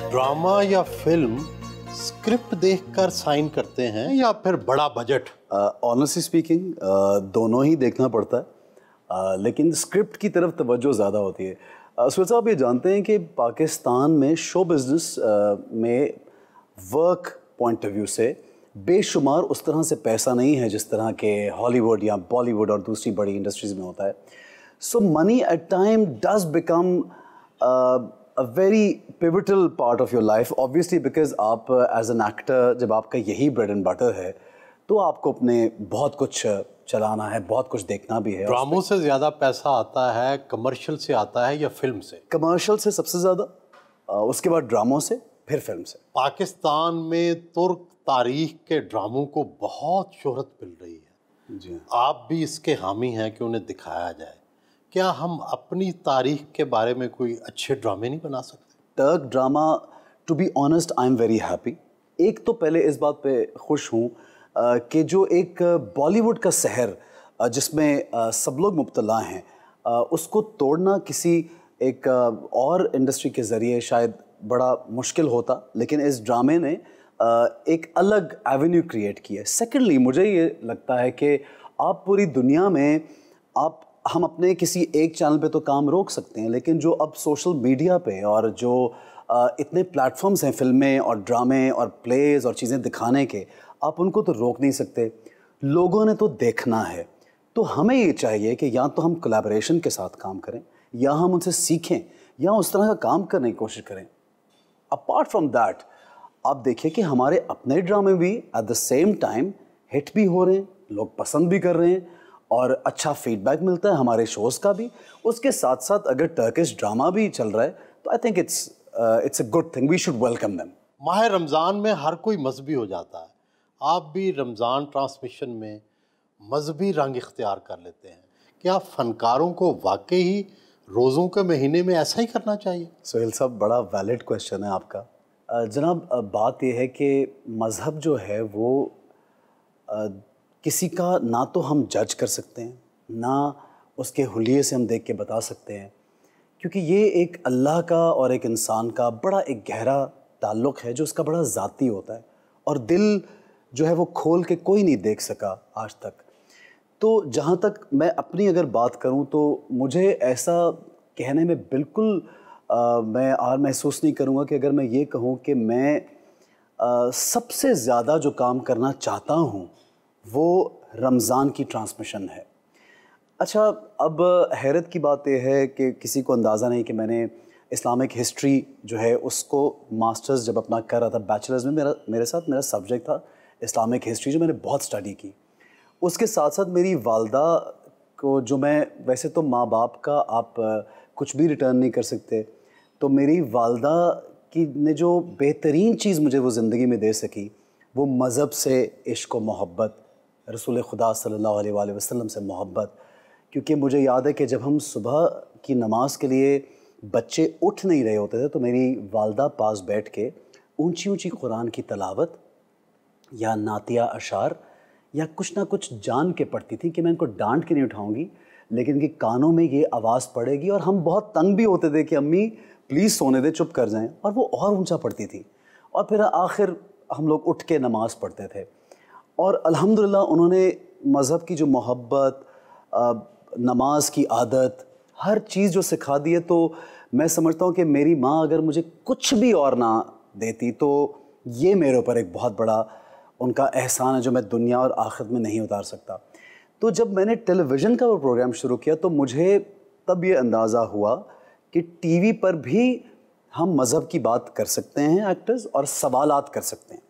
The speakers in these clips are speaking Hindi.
ड्रामा या फिल्म स्क्रिप्ट देखकर साइन करते हैं या फिर बड़ा बजट? ऑनेस्टली स्पीकिंग दोनों ही देखना पड़ता है, लेकिन स्क्रिप्ट की तरफ तवज्जो ज़्यादा होती है। सुहेल साहब, आप ये जानते हैं कि पाकिस्तान में शो बिज़नेस में वर्क पॉइंट ऑफ व्यू से बेशुमार उस तरह से पैसा नहीं है जिस तरह के हॉलीवुड या बॉलीवुड और दूसरी बड़ी इंडस्ट्रीज़ में होता है। So money at time does become a very pivotal part of your life, obviously, because आप as an actor जब आपका यही bread and butter है तो आपको अपने बहुत कुछ चलाना है, बहुत कुछ देखना भी है। ड्रामों से ज़्यादा पैसा आता है कमर्शियल से आता है या फिल्म से? कमर्शियल से सबसे ज़्यादा, उसके बाद ड्रामों से, फिर फिल्म से। पाकिस्तान में तुर्क तारीख के ड्रामों को बहुत शोहरत मिल रही है जी। आप भी इसके हामी हैं कि उन्हें दिखाया जाए। क्या हम अपनी तारीख के बारे में कोई अच्छे ड्रामे नहीं बना सकते? Turk drama, to be honest, I am very happy. एक तो पहले इस बात पे खुश हूँ कि जो एक बॉलीवुड का शहर जिसमें सब लोग मुब्तला हैं, उसको तोड़ना किसी एक और इंडस्ट्री के ज़रिए शायद बड़ा मुश्किल होता, लेकिन इस ड्रामे ने एक अलग एवेन्यू क्रिएट की है। सेकेंडली, मुझे ये लगता है कि आप पूरी दुनिया में हम अपने किसी एक चैनल पे तो काम रोक सकते हैं, लेकिन जो अब सोशल मीडिया पे और जो इतने प्लेटफॉर्म्स हैं फिल्में और ड्रामे और प्लेज और चीज़ें दिखाने के, आप उनको तो रोक नहीं सकते। लोगों ने तो देखना है, तो हमें ये चाहिए कि या तो हम कोलैबोरेशन के साथ काम करें या हम उनसे सीखें या उस तरह का काम करने की कोशिश करें। अपार्ट फ्रॉम दैट, आप देखिए कि हमारे अपने ड्रामे भी at the same time hit भी हो रहे हैं, लोग पसंद भी कर रहे हैं और अच्छा फीडबैक मिलता है हमारे शोज़ का भी। उसके साथ साथ अगर टर्किश ड्रामा भी चल रहा है तो I think it's a good thing, we should welcome them. माह रमज़ान में हर कोई मजहबी हो जाता है, आप भी रमज़ान ट्रांसमिशन में मजहबी रंग इख्तियार कर लेते हैं। क्या फ़नकारों को वाकई ही रोज़ों के महीने में ऐसा ही करना चाहिए? सुहेल साहब, बड़ा वैलिड क्वेश्चन है आपका। जनाब, बात यह है कि मज़हब जो है वो किसी का ना तो हम जज कर सकते हैं, ना उसके हुलिये से हम देख के बता सकते हैं, क्योंकि ये एक अल्लाह का और एक इंसान का बड़ा एक गहरा ताल्लुक़ है जो उसका बड़ा ज़ाती होता है और दिल जो है वो खोल के कोई नहीं देख सका आज तक। तो जहाँ तक मैं अपनी अगर बात करूँ तो मुझे ऐसा कहने में बिल्कुल मैं आर महसूस नहीं करूँगा कि अगर मैं ये कहूँ कि मैं सबसे ज़्यादा जो काम करना चाहता हूँ वो रमज़ान की ट्रांसमिशन है। अच्छा, अब हैरत की बात यह है कि किसी को अंदाज़ा नहीं कि मैंने इस्लामिक हिस्ट्री जो है उसको मास्टर्स जब अपना कर रहा था, बैचलर्स में मेरा सब्जेक्ट था इस्लामिक हिस्ट्री, जो मैंने बहुत स्टडी की। उसके साथ साथ मेरी वालदा को, जो मैं वैसे तो माँ बाप का आप कुछ भी रिटर्न नहीं कर सकते, तो मेरी वालदा की ने जो बेहतरीन चीज़ मुझे वो ज़िंदगी में दे सकी वो मज़हब से इश्क व मोहब्बत, रसूल खुदा सल्लल्लाहु अलैहि वसल्लम से मोहब्बत। क्योंकि मुझे याद है कि जब हम सुबह की नमाज के लिए बच्चे उठ नहीं रहे होते थे तो मेरी वालदा पास बैठ के ऊंची ऊंची कुरान की तलावत या नातिया अशार या कुछ ना कुछ जान के पढ़ती थी कि मैं इनको डांट के नहीं उठाऊंगी, लेकिन इनके कानों में ये आवाज़ पड़ेगी। और हम बहुत तंग भी होते थे कि अम्मी प्लीज़ सोने दे, चुप कर जाएं, और वो और ऊंचा पढ़ती थी। और फिर आखिर हम लोग उठ के नमाज़ पढ़ते थे। और अल्हम्दुलिल्लाह उन्होंने मज़हब की जो मोहब्बत, नमाज की आदत, हर चीज़ जो सिखा दी है, तो मैं समझता हूँ कि मेरी माँ अगर मुझे कुछ भी और ना देती तो ये मेरे ऊपर एक बहुत बड़ा उनका एहसान है जो मैं दुनिया और आखिरत में नहीं उतार सकता। तो जब मैंने टेलीविज़न का वो प्रोग्राम शुरू किया तो मुझे तब ये अंदाज़ा हुआ कि टीवी पर भी हम मज़हब की बात कर सकते हैं एक्टर्स, और सवालात कर सकते हैं,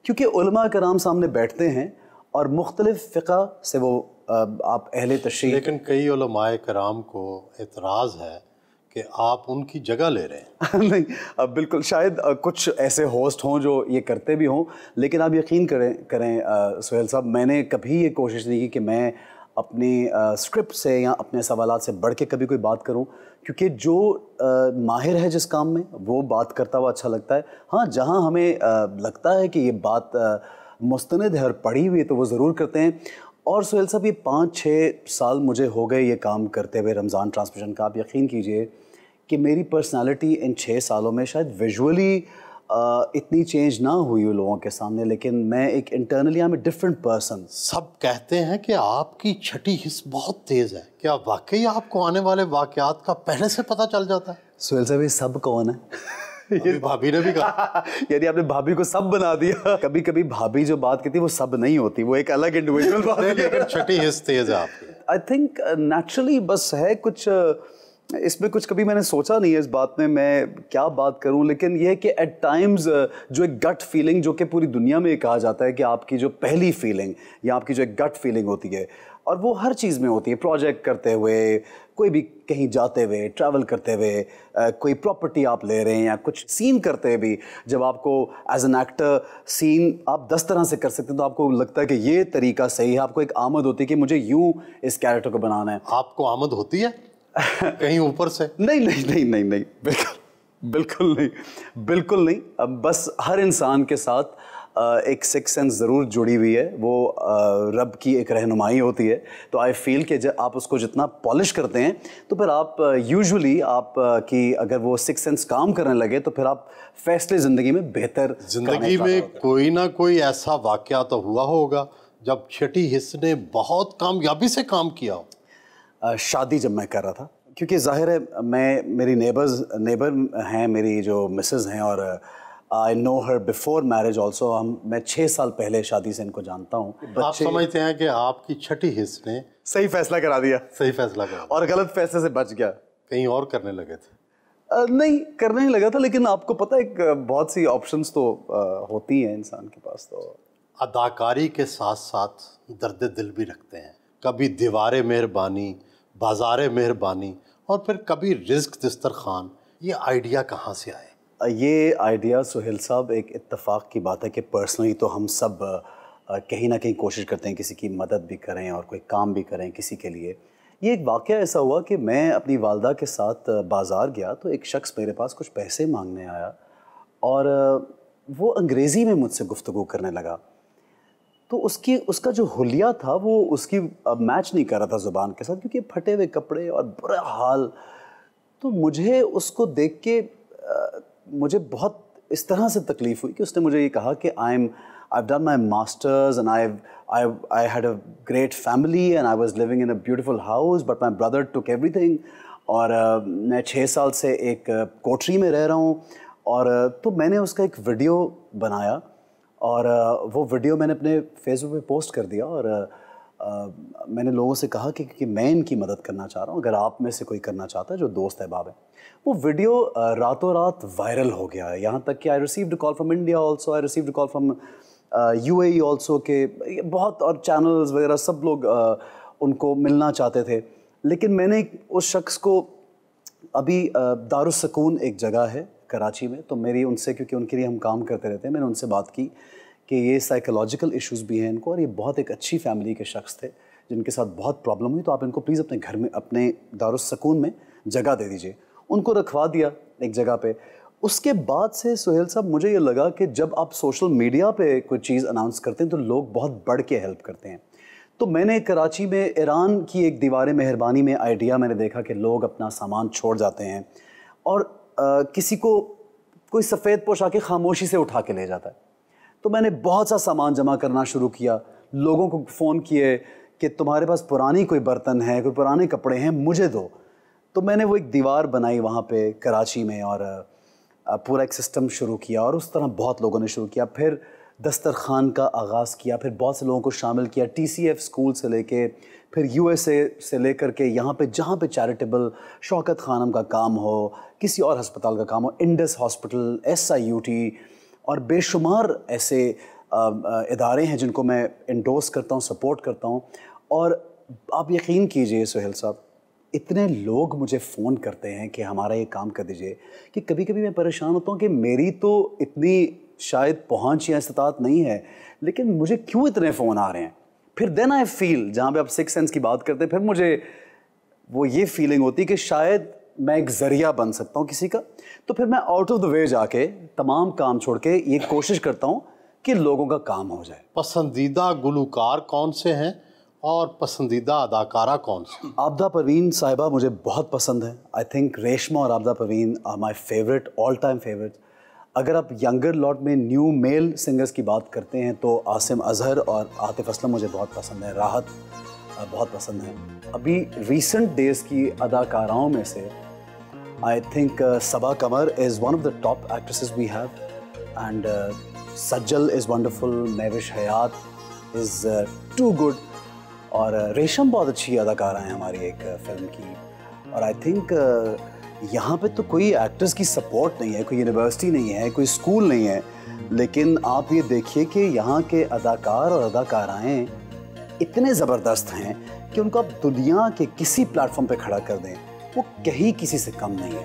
क्योंकि उलमा कराम सामने बैठते हैं और मुख्तलिफ़ फ़िक़ा से वो आप अहले तशरीह। लेकिन कई उलमाए कराम को एतराज़ है कि आप उनकी जगह ले रहे हैं। नहीं, बिल्कुल, शायद कुछ ऐसे होस्ट हों जो ये करते भी हों, लेकिन आप यकीन करें सुहेल साहब, मैंने कभी ये कोशिश नहीं की कि मैं अपनी स्क्रिप्ट से या अपने सवालात से बढ़ के कभी कोई बात करूं, क्योंकि जो माहिर है जिस काम में वो बात करता हुआ अच्छा लगता है। हाँ, जहां हमें लगता है कि ये बात मुस्तनद है और पढ़ी हुई है तो वो ज़रूर करते हैं। और सुहेल साहब, ये 5-6 साल मुझे हो गए ये काम करते हुए रमज़ान ट्रांसमिशन का। आप यकीन कीजिए कि मेरी पर्सनालिटी इन 6 सालों में शायद विजुअली इतनी चेंज ना हुई हो लोगों के सामने, लेकिन मैं एक internally I am a different person. सब कहते हैं कि आपकी छठी हिस्स बहुत तेज़ है, क्या वाकई आपको आने वाले वाक़यात का पहले से पता चल जाता है? सुहेल साहब, ये सब कौन है? ये भाभी ने भी कहा। यानी आपने भाभी को सब बना दिया। कभी कभी भाभी जो बात कहती है वो सब नहीं होती, वो एक अलग इंडिविजुअल बात है। लेकिन छठी हिस्स तेज़ है आपकी। आई थिंक नेचुरली बस है कुछ, इसमें कुछ कभी मैंने सोचा नहीं है इस बात में मैं क्या बात करूं, लेकिन यह है कि एट टाइम्स जो एक गट फीलिंग, जो कि पूरी दुनिया में कहा जाता है कि आपकी जो पहली फीलिंग या आपकी जो एक गट फीलिंग होती है, और वो हर चीज़ में होती है, प्रोजेक्ट करते हुए, कोई भी कहीं जाते हुए, ट्रैवल करते हुए, कोई प्रॉपर्टी आप ले रहे हैं या कुछ सीन करते हुए भी, जब आपको एज एन एक्टर सीन आप 10 तरह से कर सकते हैं तो आपको लगता है कि ये तरीका सही है, आपको एक आमद होती है कि मुझे यूं इस कैरेक्टर को बनाना है। आपको आमद होती है कहीं ऊपर से? नहीं नहीं नहीं नहीं नहीं, बिल्कुल नहीं, बिल्कुल नहीं। अब बस हर इंसान के साथ एक सिक्स सेंस ज़रूर जुड़ी हुई है, वो रब की एक रहनुमाई होती है। तो आई फील कि जब आप उसको जितना पॉलिश करते हैं तो फिर आप यूजुअली आप की अगर वो सिक्स सेंस काम करने लगे तो फिर आप फैसले ज़िंदगी में बेहतर, ज़िंदगी में कोई ना कोई ऐसा वाक़या तो हुआ होगा जब छठी हिस्स ने बहुत कामयाबी से काम किया हो। शादी जब मैं कर रहा था, क्योंकि जाहिर है मेरी नेबर हैं, मेरी जो मिसेज़ हैं, और I know her before marriage also. मैं 6 साल पहले शादी से इनको जानता हूँ। आप समझते हैं कि आपकी छठी हिस्स ने सही फैसला करा दिया, सही फैसला करा और गलत फैसले से बच गया। कहीं और करने लगे थे? नहीं करने ही लगा था, लेकिन आपको पता है एक बहुत सी ऑप्शंस तो होती हैं इंसान के पास। तो अदाकारी के साथ साथ दर्द दिल भी रखते हैं, कभी दीवारे मेहरबानी, बाज़ारे मेहरबानी, और फिर कभी रिज़्क दस्तरखान। ये आइडिया कहाँ से आए? ये आइडिया सुहेल साहब एक इत्तेफाक की बात है कि पर्सनली तो हम सब कहीं ना कहीं कोशिश करते हैं किसी की मदद भी करें और कोई काम भी करें किसी के लिए। ये एक वाक़या ऐसा हुआ कि मैं अपनी वालदा के साथ बाज़ार गया तो एक शख्स मेरे पास कुछ पैसे मांगने आया, और वो अंग्रेज़ी में मुझसे गुफ्तगू करने लगा। तो उसका जो हुलिया था वो उसकी मैच नहीं कर रहा था ज़ुबान के साथ, क्योंकि फटे हुए कपड़े और बुरा हाल। तो मुझे उसको देख के मुझे बहुत इस तरह से तकलीफ़ हुई कि उसने मुझे ये कहा कि I've done my masters and I had a great family and I was living in a beautiful house, but my brother took everything। और मैं 6 साल से एक कोठरी में रह रहा हूँ। और तो मैंने उसका एक वीडियो बनाया, और वो वीडियो मैंने अपने फेसबुक पे पोस्ट कर दिया, और मैंने लोगों से कहा कि मैं इनकी मदद करना चाह रहा हूँ, अगर आप में से कोई करना चाहता है जो दोस्त अहबाब है। वो वीडियो रातों रात वायरल हो गया है, यहाँ तक कि I received call from India also, I received call from UAE also, के बहुत और चैनल्स वगैरह सब लोग उनको मिलना चाहते थे। लेकिन मैंने उस शख्स को अभी दारुस्सकून एक जगह है कराची में, तो मेरी उनसे, क्योंकि उनके लिए हम काम करते रहते हैं, मैंने उनसे बात की कि ये साइकोलॉजिकल इश्यूज़ भी हैं इनको, और ये बहुत एक अच्छी फैमिली के शख्स थे जिनके साथ बहुत प्रॉब्लम हुई, तो आप इनको प्लीज़ अपने घर में, अपने दारुस्सकून में जगह दे दीजिए। उनको रखवा दिया एक जगह पे। उसके बाद से सुहेल साहब मुझे ये लगा कि जब आप सोशल मीडिया पे कोई चीज़ अनाउंस करते हैं तो लोग बहुत बढ़ के हेल्प करते हैं। तो मैंने कराची में ईरान की एक दीवार मेहरबानी में आइडिया मैंने देखा कि लोग अपना सामान छोड़ जाते हैं, और किसी को कोई सफ़ेद पोश आके खामोशी से उठा के ले जाता है। तो मैंने बहुत सा सामान जमा करना शुरू किया, लोगों को फ़ोन किए कि तुम्हारे पास पुरानी कोई बर्तन है, कोई पुराने कपड़े हैं, मुझे दो। तो मैंने वो एक दीवार बनाई वहाँ पे कराची में, और पूरा एक सिस्टम शुरू किया, और उस तरह बहुत लोगों ने शुरू किया। फिर दस्तरखान का आगाज़ किया, फिर बहुत से लोगों को शामिल किया, TCF स्कूल से लेके, फिर USA से लेकर के यहाँ पे जहाँ पे चैरिटेबल शौकत खानम का काम हो, किसी और हस्पताल का काम हो, इंडस हॉस्पिटल, SIUT, और बेशुमार ऐसे इदारे हैं जिनको मैं इंडोर्स करता हूँ, सपोर्ट करता हूँ। और आप यकीन कीजिए सुहेल साहब, इतने लोग मुझे फ़ोन करते हैं कि हमारा ये काम कर दीजिए, कि कभी कभी मैं परेशान होता हूँ कि मेरी तो इतनी शायद पहुँच या इस्तात नहीं है, लेकिन मुझे क्यों इतने फ़ोन आ रहे हैं। फिर देन आई फील, जहाँ पे आप सिक्स सेंस की बात करते हैं, फिर मुझे वो ये फीलिंग होती है कि शायद मैं एक ज़रिया बन सकता हूँ किसी का। तो फिर मैं आउट ऑफ द वे जाके तमाम काम छोड़ के ये कोशिश करता हूँ कि लोगों का काम हो जाए। पसंदीदा गुलकार कौन से हैं और पसंदीदा अदाकारा कौन सी? आबदा परवीन साहिबा मुझे बहुत पसंद है। आई थिंक रेशमा और Abida Parveen are my favourite, all time favourite. अगर आप यंगर लॉट में न्यू मेल सिंगर्स की बात करते हैं तो आसिम अजहर और आतिफ असलम मुझे बहुत पसंद है, राहत बहुत पसंद है। अभी रिसेंट डेज़ की अदाकाराओं में से I think Saba Qamar is one of the top actresses we have, and Sajal is wonderful, Mahwish Hayat is too good, और रेशम बहुत अच्छी अदाकारा हैं हमारी एक फिल्म की। और आई थिंक यहाँ पे तो कोई एक्टर्स की सपोर्ट नहीं है, कोई यूनिवर्सिटी नहीं है, कोई स्कूल नहीं है, लेकिन आप ये देखिए कि यहाँ के अदाकार और अदाकाराएँ इतने ज़बरदस्त हैं कि उनको आप दुनिया के किसी प्लेटफॉर्म पे खड़ा कर दें, वो कहीं किसी से कम नहीं है।